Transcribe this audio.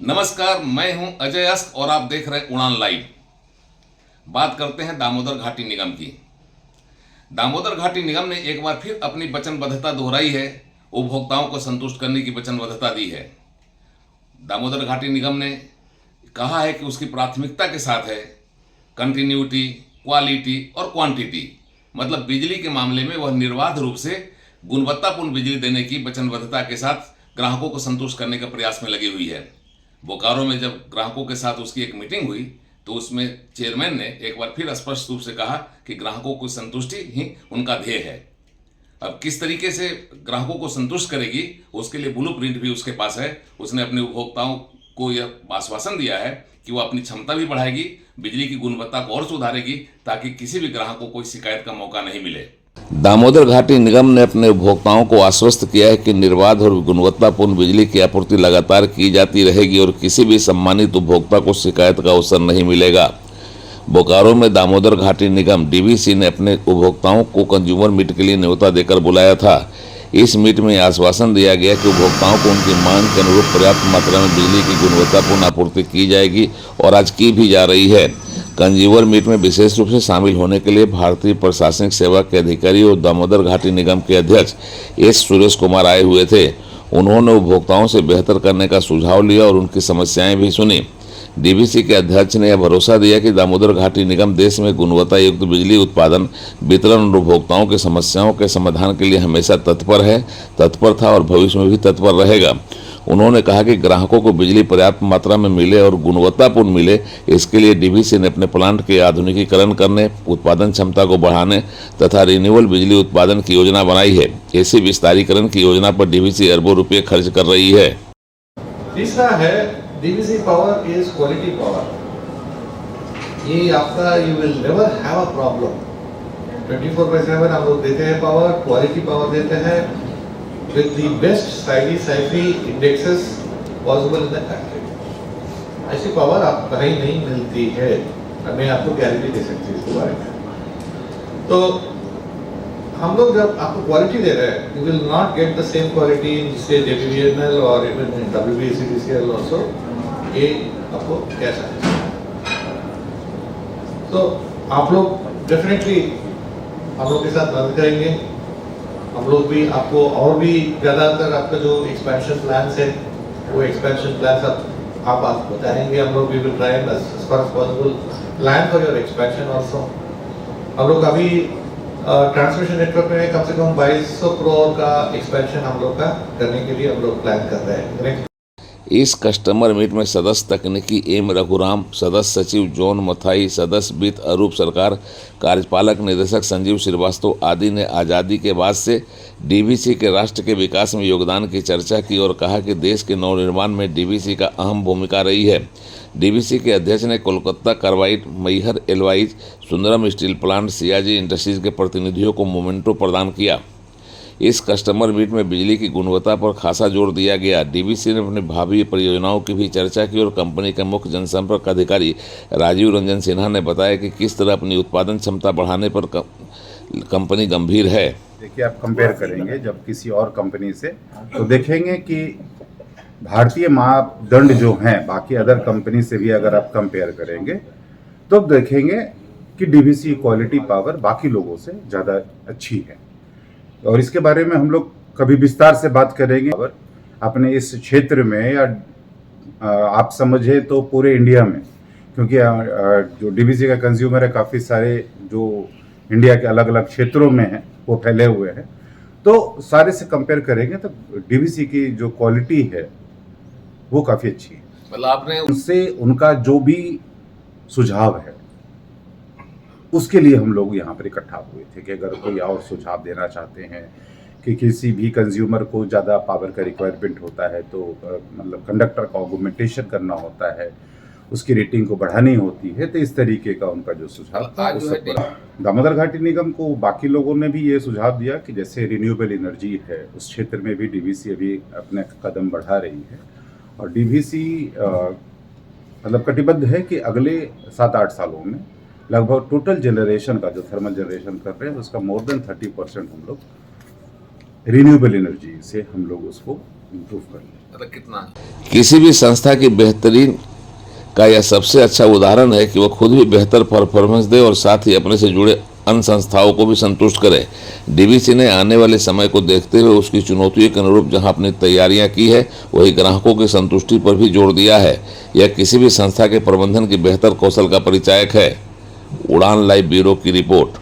नमस्कार, मैं हूं अजय अस्क और आप देख रहे हैं उड़ान लाइव। बात करते हैं दामोदर घाटी निगम की। दामोदर घाटी निगम ने एक बार फिर अपनी वचनबद्धता दोहराई है, उपभोक्ताओं को संतुष्ट करने की वचनबद्धता दी है। दामोदर घाटी निगम ने कहा है कि उसकी प्राथमिकता के साथ है कंटिन्यूटी, क्वालिटी और क्वांटिटी। मतलब बिजली के मामले में वह निर्बाध रूप से गुणवत्तापूर्ण बिजली देने की वचनबद्धता के साथ ग्राहकों को संतुष्ट करने के प्रयास में लगी हुई है। बोकारो में जब ग्राहकों के साथ उसकी एक मीटिंग हुई तो उसमें चेयरमैन ने एक बार फिर स्पष्ट रूप से कहा कि ग्राहकों की संतुष्टि ही उनका ध्येय है। अब किस तरीके से ग्राहकों को संतुष्ट करेगी उसके लिए ब्लूप्रिंट भी उसके पास है। उसने अपने उपभोक्ताओं को यह आश्वासन दिया है कि वो अपनी क्षमता भी बढ़ाएगी, बिजली की गुणवत्ता को और सुधारेगी ताकि किसी भी ग्राहक को कोई शिकायत का मौका नहीं मिले। दामोदर घाटी निगम ने अपने उपभोक्ताओं को आश्वस्त किया है कि निर्बाध और गुणवत्तापूर्ण बिजली की आपूर्ति लगातार की जाती रहेगी और किसी भी सम्मानित उपभोक्ता को शिकायत का अवसर नहीं मिलेगा। बोकारो में दामोदर घाटी निगम डीवीसी ने अपने उपभोक्ताओं को कंज्यूमर मीट के लिए न्योता देकर बुलाया था। इस मीट में आश्वासन दिया गया कि उपभोक्ताओं को उनकी मांग के अनुरूप पर्याप्त मात्रा में बिजली की गुणवत्तापूर्ण आपूर्ति की जाएगी और आज की भी जा रही है। कंज्यूमर मीट में विशेष रूप से शामिल होने के लिए भारतीय प्रशासनिक सेवा के अधिकारी और दामोदर घाटी निगम के अध्यक्ष एस सुरेश कुमार आए हुए थे। उन्होंने उपभोक्ताओं से बेहतर करने का सुझाव लिया और उनकी समस्याएं भी सुनी। डीवीसी के अध्यक्ष ने यह भरोसा दिया कि दामोदर घाटी निगम देश में गुणवत्ता युक्त बिजली उत्पादन, वितरण और उपभोक्ताओं की समस्याओं के समाधान के लिए हमेशा तत्पर था और भविष्य में भी तत्पर रहेगा। उन्होंने कहा कि ग्राहकों को बिजली पर्याप्त मात्रा में मिले और गुणवत्तापूर्ण मिले, इसके लिए डीवीसी ने अपने प्लांट के आधुनिकीकरण करने, उत्पादन क्षमता को बढ़ाने तथा रिन्यूएबल बिजली उत्पादन की योजना बनाई है। ऐसी विस्तारीकरण की योजना पर डीवीसी अरबों रुपये खर्च कर रही है। तीसरा है DVC power is quality power. ये आपका you will never have a problem. 24/7 हम लोग देते हैं पावर, क्वालिटी पावर देते हैं with the best SAIDI indexes possible in the country। ऐसी पावर आप कहीं नहीं मिलती है, मैं आपको गारंटी दे सकती हूँ इसके बारे में। तो हम लोग जब आपको क्वालिटी दे रहे हैं, you will not get the same quality in say JBVNL or even in WBCDCL also। ये आपको कैसा है? तो आप लोग डेफिनेटली हम लोग के साथ मदद करेंगे। हम लोग भी आपको और भी ज़्यादातर आपका जो एक्सपेंशन प्लान्स है वो एक्सपेंशन प्लान्स आप बताएंगे। हम लोग भी will try as far as possible plan for your expansion also. हम लोग अभी ट्रांसमिशन नेटवर्क में कम से कम 2200 करोड़ का एक्सपेंशन हम लोग का करने के लिए हम लोग प्लान कर रहे हैं। इस कस्टमर मीट में सदस्य तकनीकी एम रघुराम, सदस्य सचिव जॉन मथाई, सदस्य वित्त अरूप सरकार, कार्यपालक निदेशक संजीव श्रीवास्तव आदि ने आज़ादी के बाद से डीवीसी के राष्ट्र के विकास में योगदान की चर्चा की और कहा कि देश के नवनिर्माण में डीवीसी का अहम भूमिका रही है। डीवीसी के अध्यक्ष ने Kolkata carbide, Maihar alloys, Sundaram steel plant, Siyaji industries के प्रतिनिधियों को मोमेंटो प्रदान किया। इस कस्टमर मीट में बिजली की गुणवत्ता पर खासा जोर दिया गया। डीवीसी ने अपनी भावी परियोजनाओं की भी चर्चा की और कंपनी के मुख्य जनसंपर्क अधिकारी राजीव रंजन सिन्हा ने बताया कि किस तरह अपनी उत्पादन क्षमता बढ़ाने पर कंपनी गंभीर है। देखिए, आप कंपेयर करेंगे जब किसी और कंपनी से तो देखेंगे कि भारतीय मापदंड जो हैं बाकी अदर कंपनी से भी अगर आप कंपेयर करेंगे तो देखेंगे कि डीवीसी क्वालिटी पावर बाकी लोगों से ज़्यादा अच्छी है और इसके बारे में हम लोग कभी विस्तार से बात करेंगे। अपने इस क्षेत्र में या आप समझे तो पूरे इंडिया में, क्योंकि जो डीवीसी का कंज्यूमर है काफ़ी सारे जो इंडिया के अलग अलग क्षेत्रों में हैं वो फैले हुए हैं, तो सारे से कंपेयर करेंगे तो डीवीसी की जो क्वालिटी है वो काफ़ी अच्छी है। मतलब आपने उससे उनका जो भी सुझाव है उसके लिए हम लोग यहाँ पर इकट्ठा हुए थे कि अगर कोई और सुझाव देना चाहते हैं कि किसी भी कंज्यूमर को ज़्यादा पावर का रिक्वायरमेंट होता है तो मतलब कंडक्टर का ऑगमेंटेशन करना होता है, उसकी रेटिंग को बढ़ानी होती है, तो इस तरीके का उनका जो सुझाव था उस पर दामोदर घाटी निगम को बाकी लोगों ने भी ये सुझाव दिया कि जैसे रिन्यूएबल एनर्जी है उस क्षेत्र में भी डीवीसी अभी अपने कदम बढ़ा रही है और डीवीसी मतलब कटिबद्ध है कि अगले 7-8 सालों में लगभग टोटल जनरेशन का जो थर्मल जनरेशन कर रहे हैं उसका मोर देन 30% हम लोग रिन्यूएबल एनर्जी से हम लोग उसको इम्प्रूव कर लें। मतलब कितना किसी भी संस्था की बेहतरीन का यह सबसे अच्छा उदाहरण है कि वह खुद भी बेहतर परफॉर्मेंस दे और साथ ही अपने से जुड़े अन्य संस्थाओं को भी संतुष्ट करे। डीवीसी ने आने वाले समय को देखते हुए उसकी चुनौतियों के अनुरूप जहां अपनी तैयारियां की है, वही ग्राहकों की संतुष्टि पर भी जोर दिया है। यह किसी भी संस्था के प्रबंधन की बेहतर कौशल का परिचायक है। उड़ान लाइव ब्यूरो की रिपोर्ट।